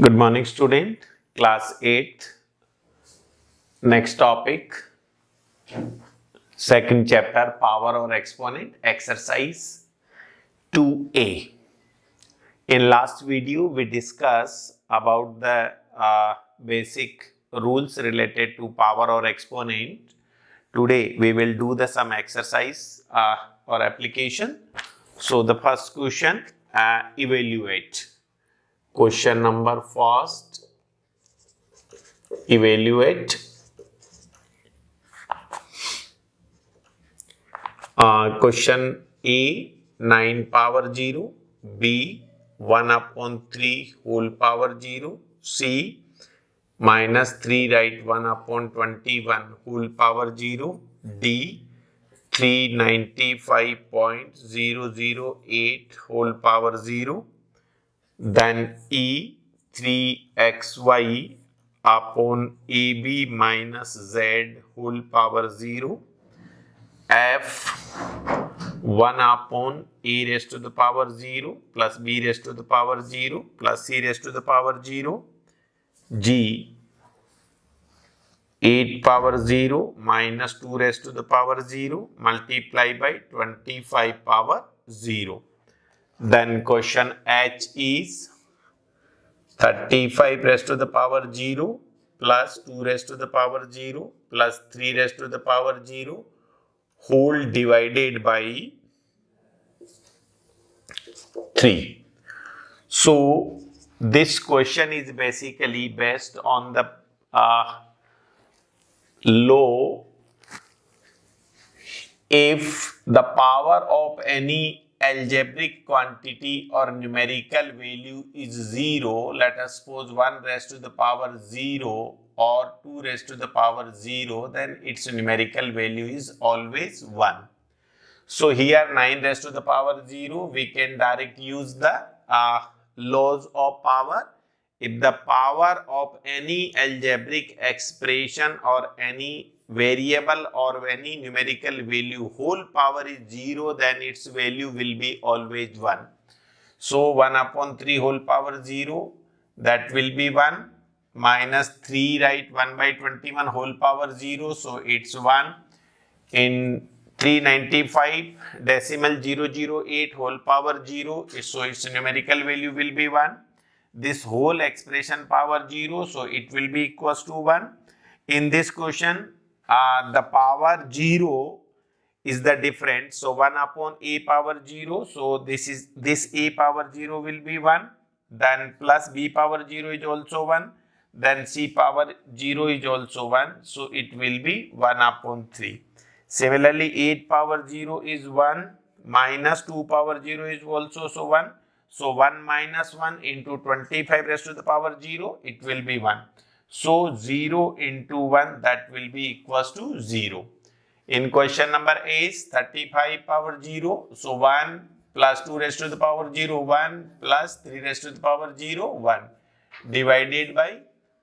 Good morning, student. Class 8. Next topic. Second chapter, power or exponent. Exercise 2A. In last video, we discussed about the basic rules related to power or exponent. Today, we will do some exercise or application. So, the first question, evaluate. Question number first. Evaluate. Question A 9 power 0, B 1 upon 3 whole power 0, C minus 3 right 1 upon 21 whole power 0, D 395.008 whole power 0, then E 3xy upon AB minus Z whole power 0, F 1 upon A raised to the power 0 plus B raised to the power 0 plus C raised to the power 0, G 8 power 0 minus 2 raised to the power 0 multiply by 25 power 0. Then question H is 35 raised to the power 0 plus 2 raised to the power 0 plus 3 raised to the power 0 whole divided by 3. So this question is basically based on the law. If the power of any algebraic quantity or numerical value is 0, let us suppose 1 raised to the power 0 or 2 raised to the power 0, then its numerical value is always 1. So here 9 raised to the power 0, we can directly use the laws of power. If the power of any algebraic expression or any variable or any numerical value whole power is 0, then its value will be always 1. So 1 upon 3 whole power 0, that will be 1, minus 3 right 1 by 21 whole power 0, so it's 1. In 395.008 whole power 0, so its numerical value will be 1. This whole expression power 0, so it will be equals to 1. In this question, the power 0 is the difference, so 1 upon a power 0, so this a power 0 will be 1, then plus b power 0 is also 1, then c power 0 is also 1, so it will be 1 upon 3. Similarly, 8 power 0 is 1, minus 2 power 0 is also so 1. So 1 minus 1 into 25 raised to the power 0, it will be 1. So 0 into 1, that will be equals to 0. In question number A is 35 power 0. So 1 plus 2 raised to the power 0, 1 plus 3 raised to the power 0, 1 divided by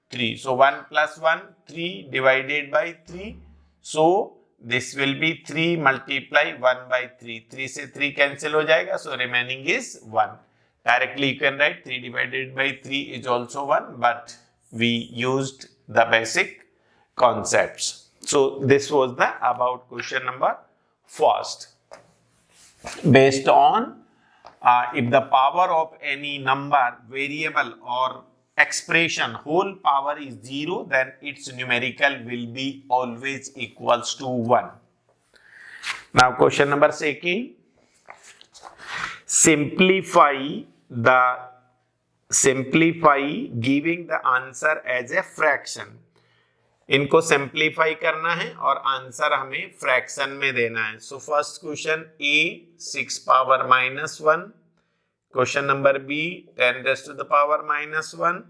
3. So 1 plus 1, 3 divided by 3. So this will be 3 multiply 1 by 3. 3 से 3 cancel हो जाएगा. So remaining is 1. Directly you can write 3 divided by 3 is also 1, but we used the basic concepts. So this was the about question number first. Based on if the power of any number, variable or expression whole power is 0, then its numerical will be always equals to 1. Now question number second. Simplify giving the answer as a fraction. इनको simplify करना है और answer हमें fraction में देना है. So first question a 6 power minus 1, question number b 10 raised to the power minus 1,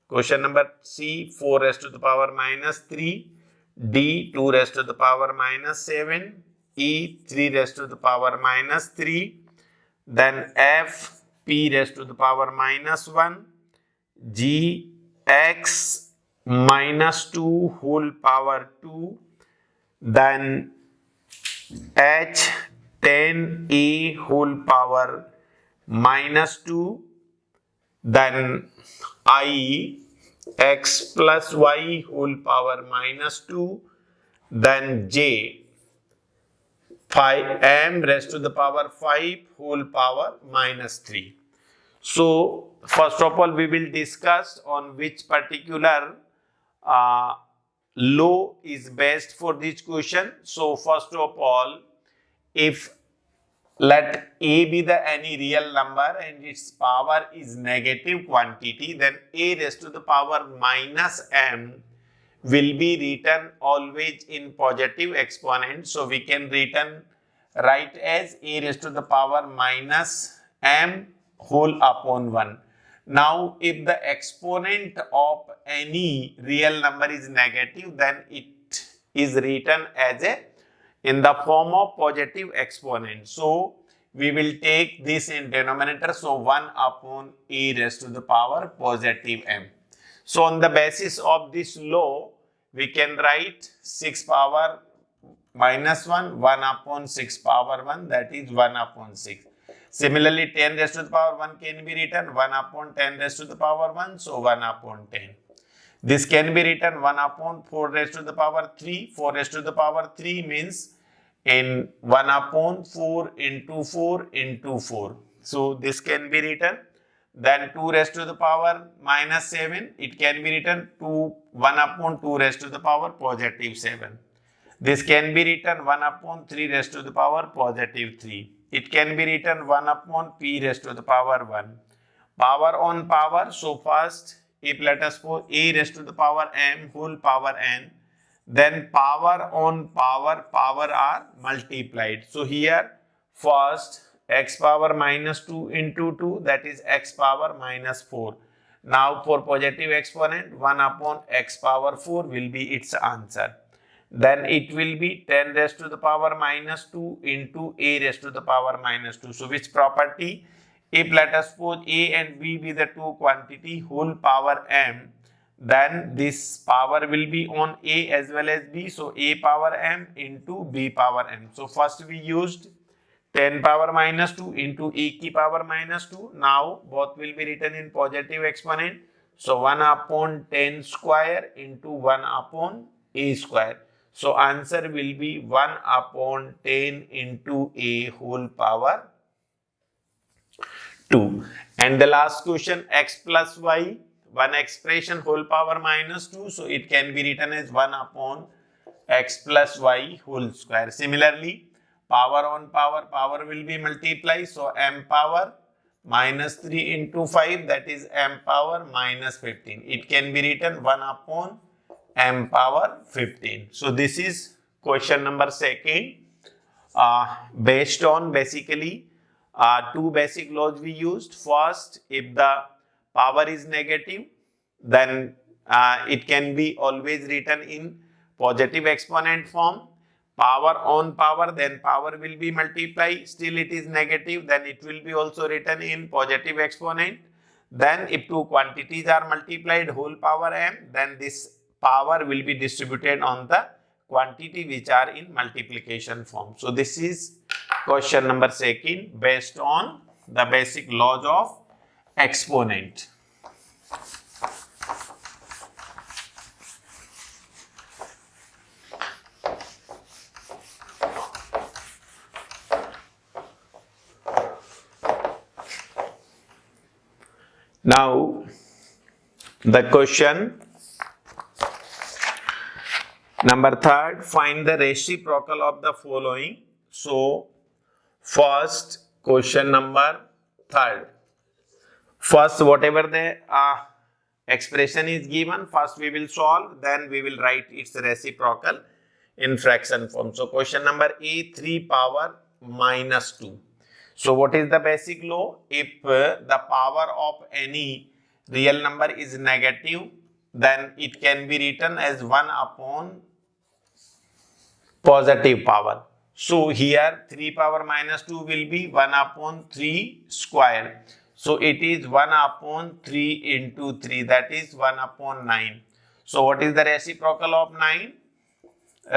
question number c 4 raised to the power minus 3, d 2 raised to the power minus 7, e 3 raised to the power minus 3, then f p raised to the power minus 1, g x minus 2 whole power 2, then h 10 a whole power minus 2, then I x plus y whole power minus 2, then j 5 m raised to the power 5 whole power minus 3. So first of all we will discuss on which particular law is best for this question. So first of all, if let a be the any real number and its power is negative quantity, then a raised to the power minus m will be written always in positive exponent. So we can write as a raised to the power minus m whole upon 1. Now if the exponent of any real number is negative, then it is written as a in the form of positive exponent. So we will take this in denominator. So 1 upon e raised to the power positive m. So on the basis of this law, we can write 6 power minus 1, 1 upon 6 power 1, that is 1 upon 6. Similarly, 10 raised to the power 1 can be written 1 upon 10 raised to the power 1, so 1 upon 10. This can be written 1 upon 4 raised to the power 3. 4 raised to the power 3 means in 1 upon 4 into 4 into 4. So this can be written. Then 2 raised to the power minus 7. It can be written 1 upon 2 raised to the power positive 7. This can be written 1 upon 3 raised to the power positive 3. It can be written 1 upon p raised to the power 1. Power on power. So first, if let us suppose a raised to the power m whole power n, then power on power are multiplied. So here first x power minus 2 into 2, that is x power minus 4. Now for positive exponent, 1 upon x power 4 will be its answer. Then it will be 10 raised to the power minus 2 into a raised to the power minus 2. So which property? If let us suppose a and b be the two quantity whole power m, then this power will be on a as well as b. So a power m into b power m. So first we used 10 power minus 2 into a ki power minus 2. Now both will be written in positive exponent. So 1 upon 10 square into 1 upon a square. So answer will be 1 upon 10 into a whole power 2. And the last question, x plus y, one expression whole power minus 2. So it can be written as 1 upon x plus y whole square. Similarly, power on power will be multiplied. So m power minus 3 into 5, that is m power minus 15. It can be written 1 upon m power 15. So this is question number 2. Based on basically two basic laws we used. First, if the power is negative, then it can be always written in positive exponent form. Power on power, then power will be multiplied. Still it is negative, then it will be also written in positive exponent. Then if two quantities are multiplied whole power m, then this power will be distributed on the quantity which are in multiplication form. So this is question number 2 based on the basic laws of exponent. Now the question number 3, find the reciprocal of the following. So first question number 3. First whatever the expression is given, first we will solve, then we will write its reciprocal in fraction form. So question number A, 3 power minus 2. So what is the basic law? If the power of any real number is negative, then it can be written as 1 upon positive power. So here 3 power minus 2 will be 1 upon 3 square. So it is 1 upon 3 into 3, that is 1 upon 9. So what is the reciprocal of 9?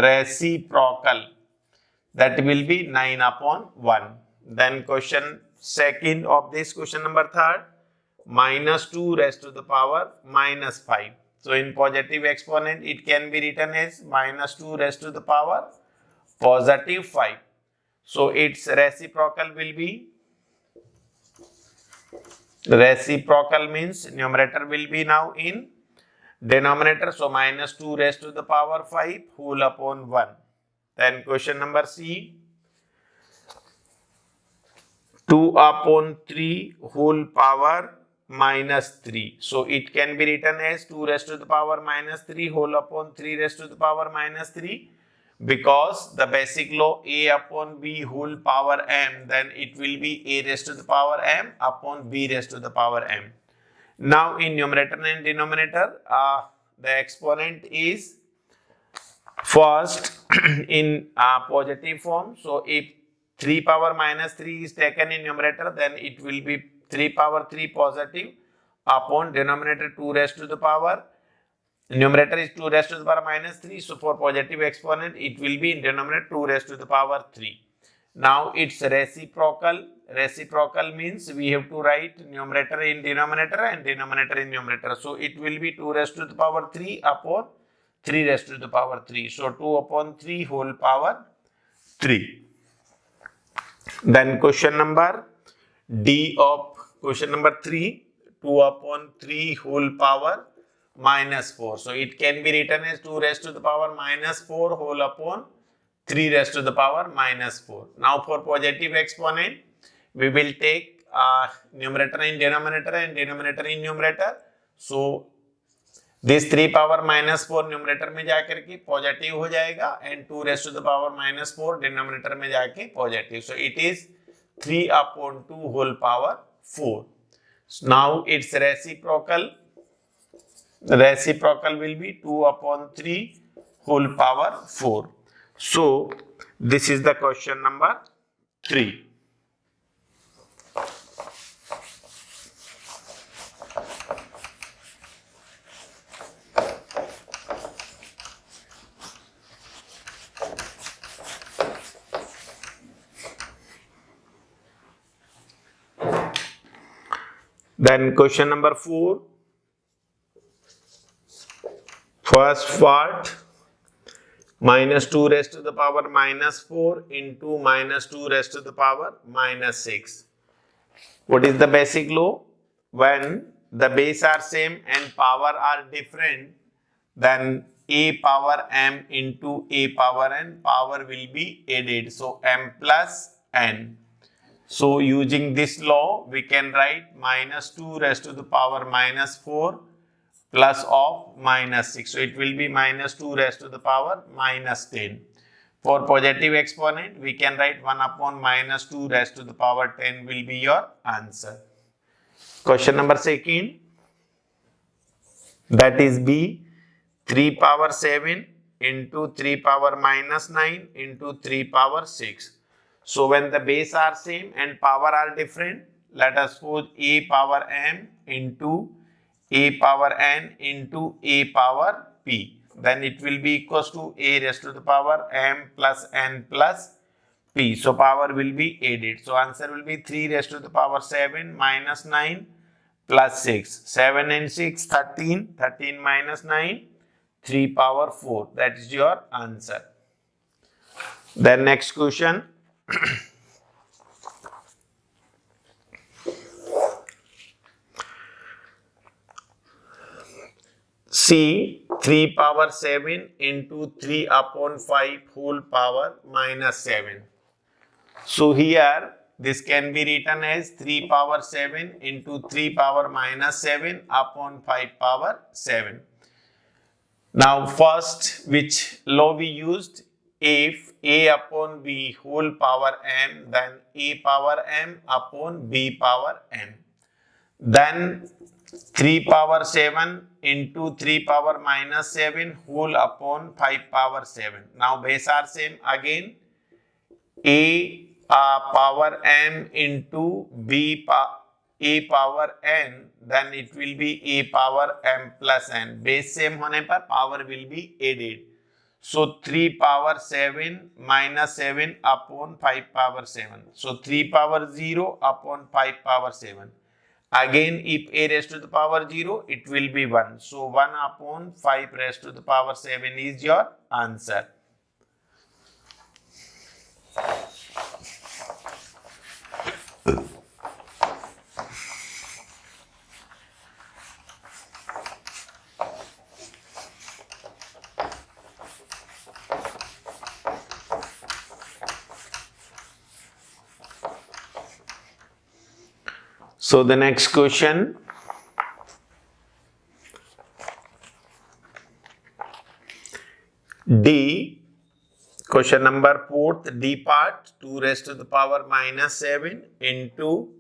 Reciprocal, that will be 9 upon 1. Then question 2 of this question number 3, minus 2 raised to the power minus 5. So in positive exponent, it can be written as minus 2 raised to the power positive 5. So its reciprocal will be, reciprocal means numerator will be now in denominator. So minus 2 raised to the power 5 whole upon 1. Then question number C, 2 upon 3 whole power minus 3. So it can be written as 2 raised to the power minus 3 whole upon 3 raised to the power minus 3, because the basic law A upon B whole power m, then it will be A raised to the power m upon B raised to the power m. Now in numerator and denominator, the exponent is first in positive form. So if 3 power minus 3 is taken in numerator, then it will be 3 power 3 positive upon denominator 2 raised to the power. Numerator is 2 raised to the power minus 3. So for positive exponent, it will be in denominator 2 raised to the power 3. Now it's reciprocal. Reciprocal means we have to write numerator in denominator and denominator in numerator. So it will be 2 raised to the power 3 upon 3 raised to the power 3. So 2 upon 3 whole power 3. Then question number D of question number 3, 2 upon 3 whole power minus 4. So it can be written as 2 raised to the power minus 4 whole upon 3 raised to the power minus 4. Now for positive exponent, we will take numerator in denominator and denominator in numerator. So this 3 power minus 4 numerator में जाकर के positive हो जाएगा and 2 raised to the power minus 4 denominator में जाके positive. So it is 3 upon 2 whole power 4. So now its reciprocal will be 2 upon 3 whole power 4. So this is the question number 3. Then question number 4, first part, minus 2 raised to the power minus 4 into minus 2 raised to the power minus 6. What is the basic law? When the base are same and power are different, then a power m into a power n, power will be added. So m plus n. So using this law, we can write minus 2 raised to the power minus 4 plus of minus 6. So it will be minus 2 raised to the power minus 10. For positive exponent, we can write 1 upon minus 2 raised to the power 10 will be your answer. Question number 2, that is B, 3 power 7 into 3 power minus 9 into 3 power 6. So when the base are same and power are different, let us suppose a power m into a power n into a power p. Then it will be equals to a raised to the power m plus n plus p. So power will be added. So answer will be 3 raised to the power 7 minus 9 plus 6. 7 and 6, 13. 13 minus 9, 3 power 4. That is your answer. Then next question. C, 3 power 7 into 3 upon 5 whole power minus 7. So here this can be written as 3 power 7 into 3 power minus 7 upon 5 power 7. Now first, which law we used? If a upon b whole power m, then a power m upon b power n. Then 3 power 7 into 3 power minus 7 whole upon 5 power 7. Now base are same again. A power m into a power n, then it will be a power m plus n. Base same होने पर power will be added. So 3 power 7 minus 7 upon 5 power 7. So 3 power 0 upon 5 power 7. Again, if a raised to the power 0, it will be 1. So 1 upon 5 raised to the power 7 is your answer. So the next question, D, question number 4th, D part, 2 raised to the power minus 7 into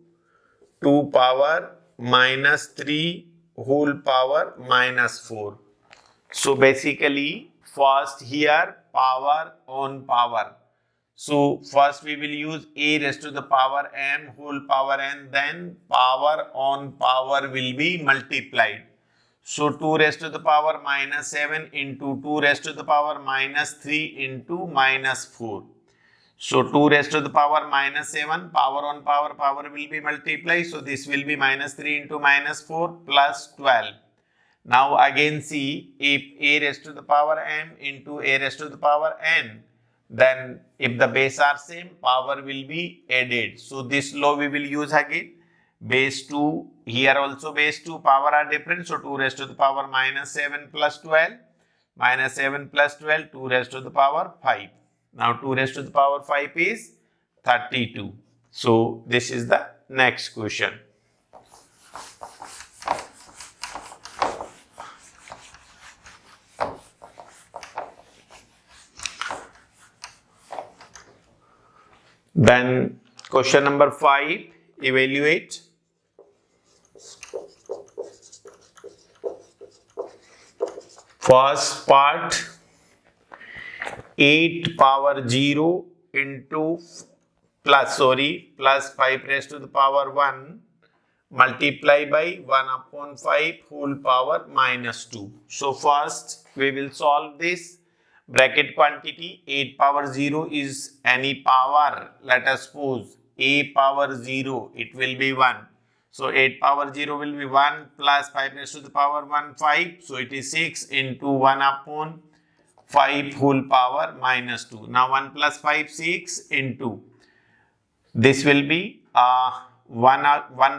2 power minus 3 whole power minus 4. So basically, first here power on power. So first we will use a raised to the power m whole power n, then power on power will be multiplied. So 2 raised to the power minus 7 into 2 raised to the power minus 3 into minus 4. So 2 raised to the power minus 7, power on power, power will be multiplied. So this will be minus 3 into minus 4 plus 12. Now again see, if a raised to the power m into a raised to the power n, then if the base are same, power will be added. So this law we will use again. Base 2, here also base 2, power are different. So 2 raised to the power minus 7 plus 12, minus 7 plus 12, 2 raised to the power 5. Now 2 raised to the power 5 is 32. So this is the next question. Then question number 5, evaluate. First part, 8 power 0 into plus 5 raised to the power 1 multiply by 1 upon 5 whole power minus 2. So first we will solve this. Bracket quantity 8 power 0 is any power. Let us suppose a power 0, it will be 1. So 8 power 0 will be 1 plus 5 raised to the power 1, 5. So it is 6 into 1 upon 5 whole power minus 2. Now 1 plus 5, 6 into, this will be 1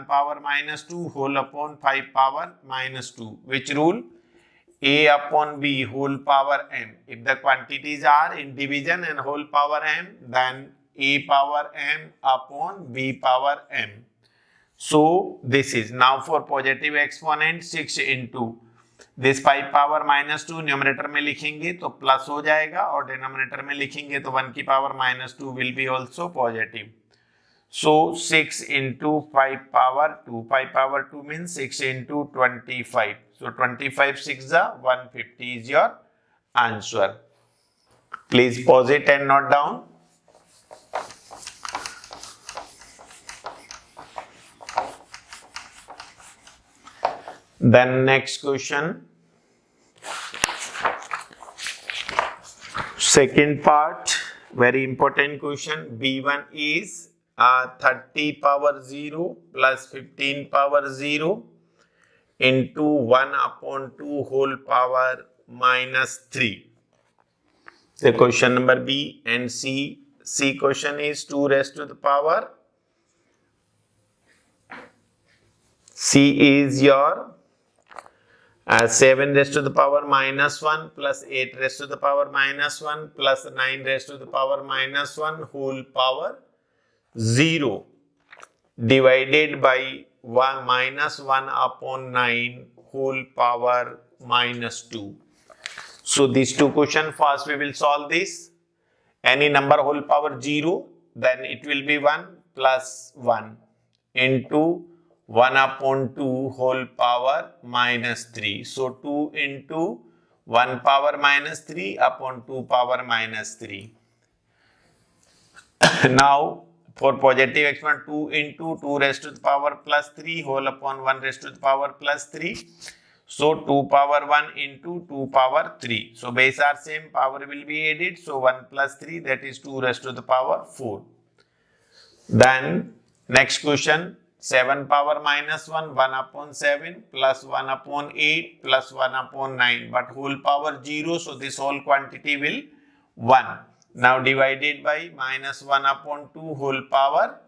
power minus 2 whole upon 5 power minus 2. Which rule? A upon B whole power m. If the quantities are in division and whole power m, then A power m upon B power m. So this is now for positive exponent 6 into this 5 power minus 2 numerator में लिखेंगे तो plus हो जाएगा और denominator में लिखेंगे तो 1 की power minus 2 will be also positive. So 6 into 5 power 2. 5 power 2 means 6 into 25. So 25 6 150 is your answer. Please pause it and note down. Then next question. Second part, very important question. B1 is 30 power 0 plus 15 power 0 into 1 upon 2 whole power minus 3. The question number B and C. C question is 2 raised to the power. C is your 7 raised to the power minus 1 plus 8 raised to the power minus 1 plus 9 raised to the power minus 1 whole power 0 divided by 1 minus 1 upon 9 whole power minus 2. So these two questions, first we will solve this. Any number whole power 0, then it will be 1 plus 1 into 1 upon 2 whole power minus 3. So 2 into 1 power minus 3 upon 2 power minus 3. Now for positive exponent 2 into 2 raised to the power plus 3 whole upon 1 raised to the power plus 3. So 2 power 1 into 2 power 3. So base are same, power will be added. So 1 plus 3, that is 2 raised to the power 4. Then next question. 7 power minus 1, 1 upon 7 plus 1 upon 8 plus 1 upon 9, but whole power 0, so this whole quantity will 1. Now divided by minus 1 upon 2 whole power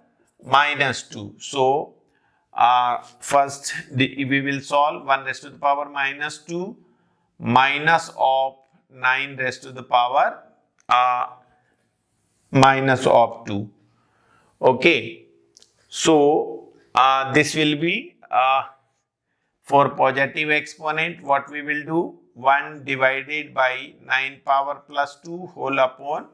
minus 2. So first we will solve 1 raised to the power minus 2 minus of 9 raised to the power minus of 2. Okay, so this will be for positive exponent. What we will do, 1 divided by 9 power plus 2 whole upon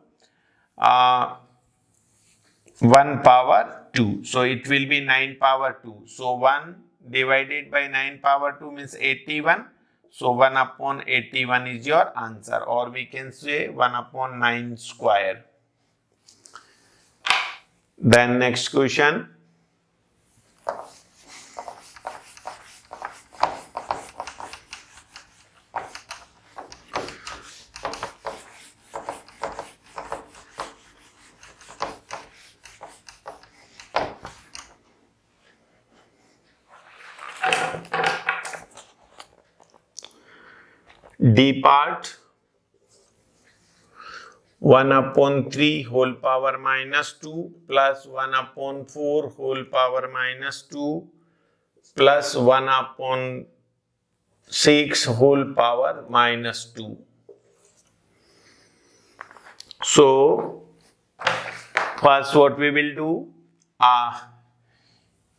1 power 2. So it will be 9 power 2. So 1 divided by 9 power 2 means 81. So 1 upon 81 is your answer, or we can say 1 upon 9 square. Then next question. D part, 1 upon 3 whole power minus 2 plus 1 upon 4 whole power minus 2 plus 1 upon 6 whole power minus 2. So first what we will do,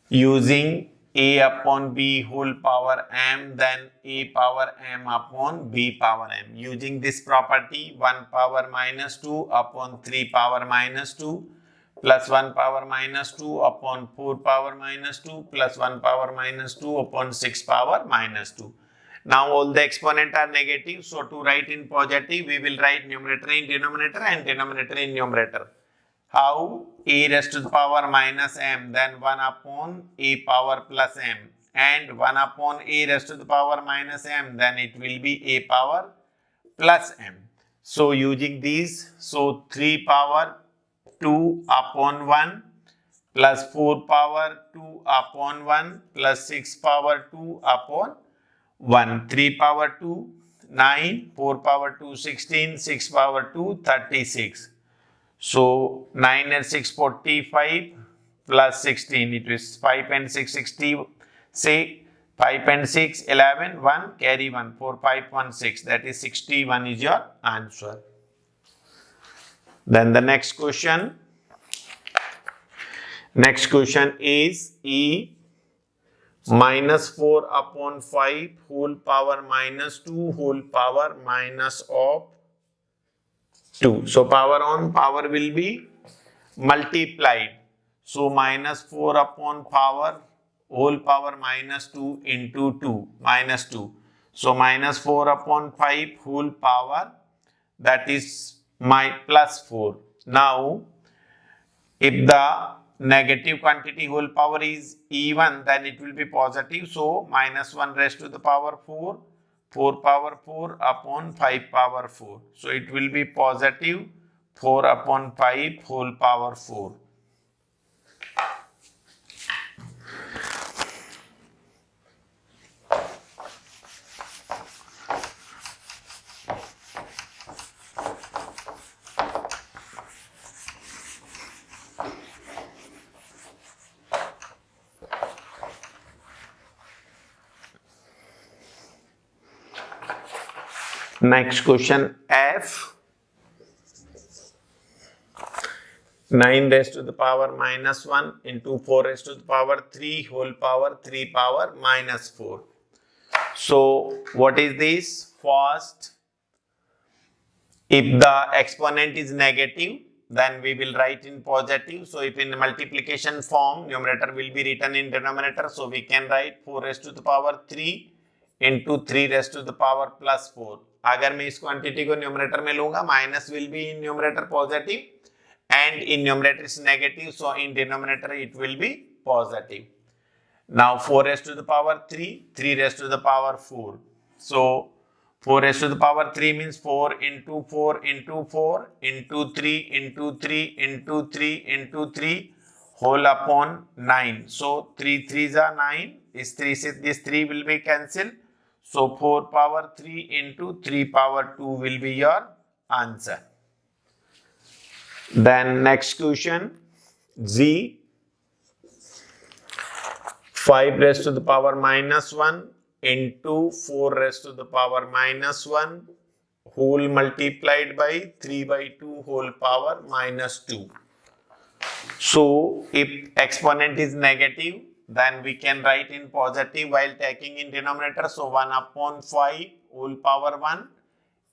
using a upon b whole power m, then a power m upon b power m. Using this property, 1 power minus 2 upon 3 power minus 2 plus 1 power minus 2 upon 4 power minus 2 plus 1 power minus 2 upon 6 power minus 2. Now all the exponents are negative, so to write in positive, we will write numerator in denominator and denominator in numerator. How? A raised to the power minus m, then 1 upon a power plus m, and 1 upon a raised to the power minus m, then it will be a power plus m. So using these, so 3 power 2 upon 1 plus 4 power 2 upon 1 plus 6 power 2 upon 1. 3 power 2, 9, 4 power 2, 16, 6 power 2, 36. So 9 and 6, 45 plus 16, it is 5 and 6, 60, say 5 and 6, 11, 1, carry 1, 4, 5, 1, 6, that is 61 is your answer. Then the next question is E minus 4 upon 5 whole power minus 2 whole power minus of 2. So power on power will be multiplied. So minus 4 upon power whole power minus 2 into 2 minus 2. So minus 4 upon 5 whole power, that is my plus 4. Now if the negative quantity whole power is even, then it will be positive. So minus 1 raised to the power 4. 4 power 4 upon 5 power 4. So it will be positive 4 upon 5 whole power 4. Next question F, 9 raised to the power minus 1 into 4 raised to the power 3 whole power 3 power minus 4. So what is this? First, if the exponent is negative, then we will write in positive. So if in multiplication form, numerator will be written in denominator. So we can write 4 raised to the power 3 into 3 raised to the power plus 4. अगर मैं इस quantity को numerator में लूंगा, minus will be in numerator positive and in numerator is negative, so in denominator it will be positive. Now 4 raised to the power 3, 3 raised to the power 4. So 4 raised to the power 3 means 4 into 4 into 4 into 3 into 3 into 3 into 3 whole upon 9. So 3 3s are 9. This 3 will be cancelled. So 4 power 3 into 3 power 2 will be your answer. Then next question, Z, 5 raised to the power minus 1 into 4 raised to the power minus 1 whole multiplied by 3 by 2 whole power minus 2. So if exponent is negative, then we can write in positive while taking in denominator. So 1 upon 5 whole power 1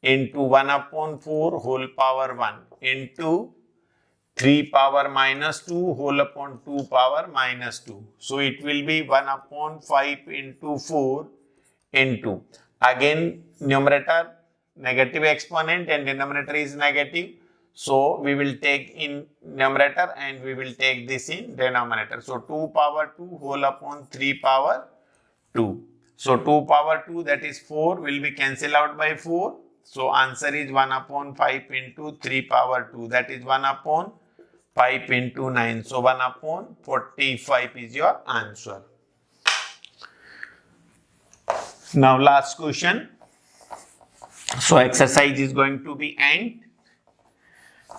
into 1 upon 4 whole power 1 into 3 power minus 2 whole upon 2 power minus 2. So it will be 1 upon 5 into 4 into, again numerator negative exponent and denominator is negative. So we will take in numerator and we will take this in denominator. So 2 power 2 whole upon 3 power 2. So 2 power 2, that is 4, will be cancelled out by 4. So answer is 1 upon 5 into 3 power 2, that is 1 upon 5 into 9. So 1 upon 45 is your answer. Now last question. So exercise is going to be end.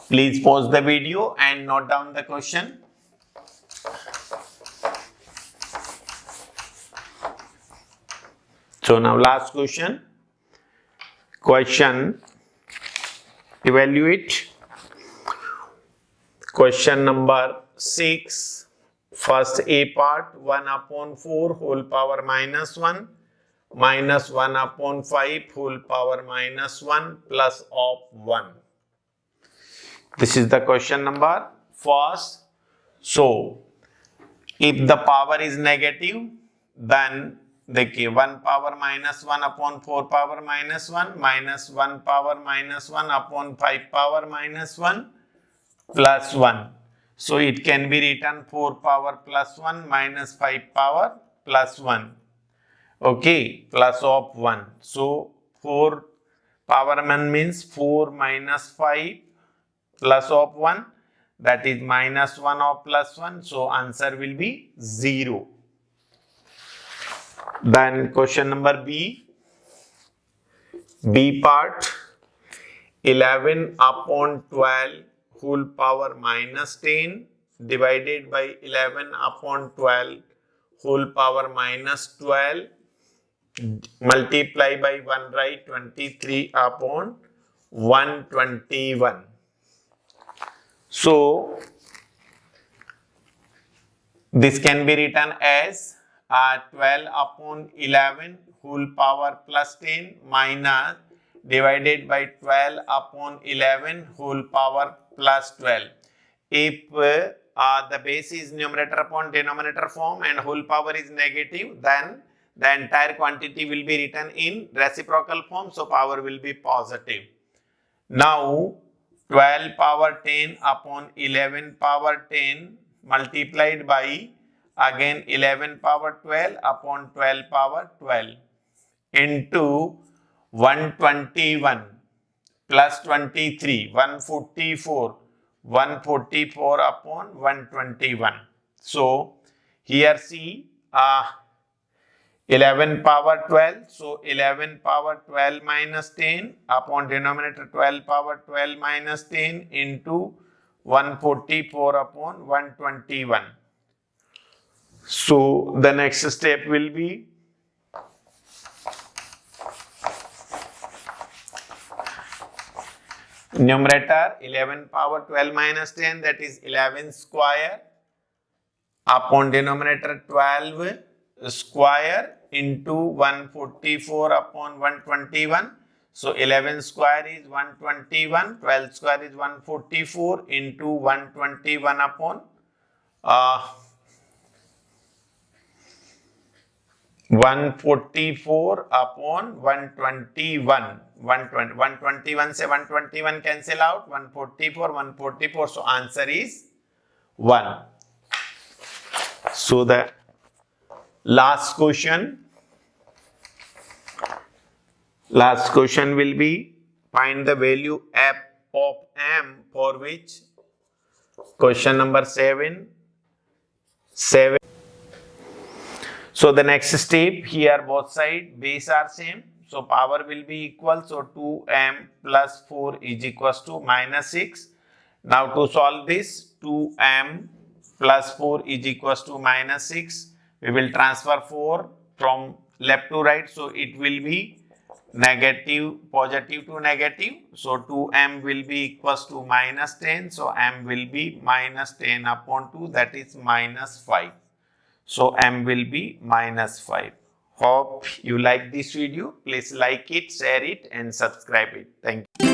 Please pause the video and note down the question. So now last question. Question, evaluate. Question number 6. First A part, 1 upon 4 whole power minus 1 minus 1 upon 5 whole power minus 1 plus of 1. This is the question number first. So if the power is negative, then the 1 power minus 1 upon 4 power minus 1 minus 1 power minus 1 upon 5 power minus 1 plus 1. So it can be written 4 power plus 1 minus 5 power plus 1. Okay, plus of 1. So 4 power 1 means 4 minus 5 plus of 1, that is minus 1 of plus 1. So answer will be 0. Then question number B. B part, 11 upon 12 whole power minus 10 divided by 11 upon 12 whole power minus 12 multiply by 1, right, 23 upon 121. So this can be written as 12 upon 11 whole power plus 10 minus divided by 12 upon 11 whole power plus 12. If the base is numerator upon denominator form and whole power is negative, then the entire quantity will be written in reciprocal form, so power will be positive. Now 12 power 10 upon 11 power 10 multiplied by again 11 power 12 upon 12 power 12 into 121 plus 23, 144 upon 121. So here see 11 power 12, so 11 power 12 minus 10 upon denominator 12 power 12 minus 10 into 144 upon 121. So the next step will be numerator 11 power 12 minus 10, that is 11 square upon denominator 12 square into 144 upon 121. So 11 square is 121, 12 square is 144 into 121 upon 144 upon 121. 121 से 121 cancel out, 144. So answer is 1. So the last question will be find the value f of m for which question number 7 7. So the next step, here both side base are same. So power will be equal. So 2m plus 4 is equals to minus 6. Now to solve this, 2m plus 4 is equals to minus 6. We will transfer 4 from left to right. So it will be negative, positive to negative. So 2m will be equals to minus 10. So m will be minus 10 upon 2, that is minus 5. So m will be minus 5. Hope you like this video. Please like it, share it and subscribe it. Thank you.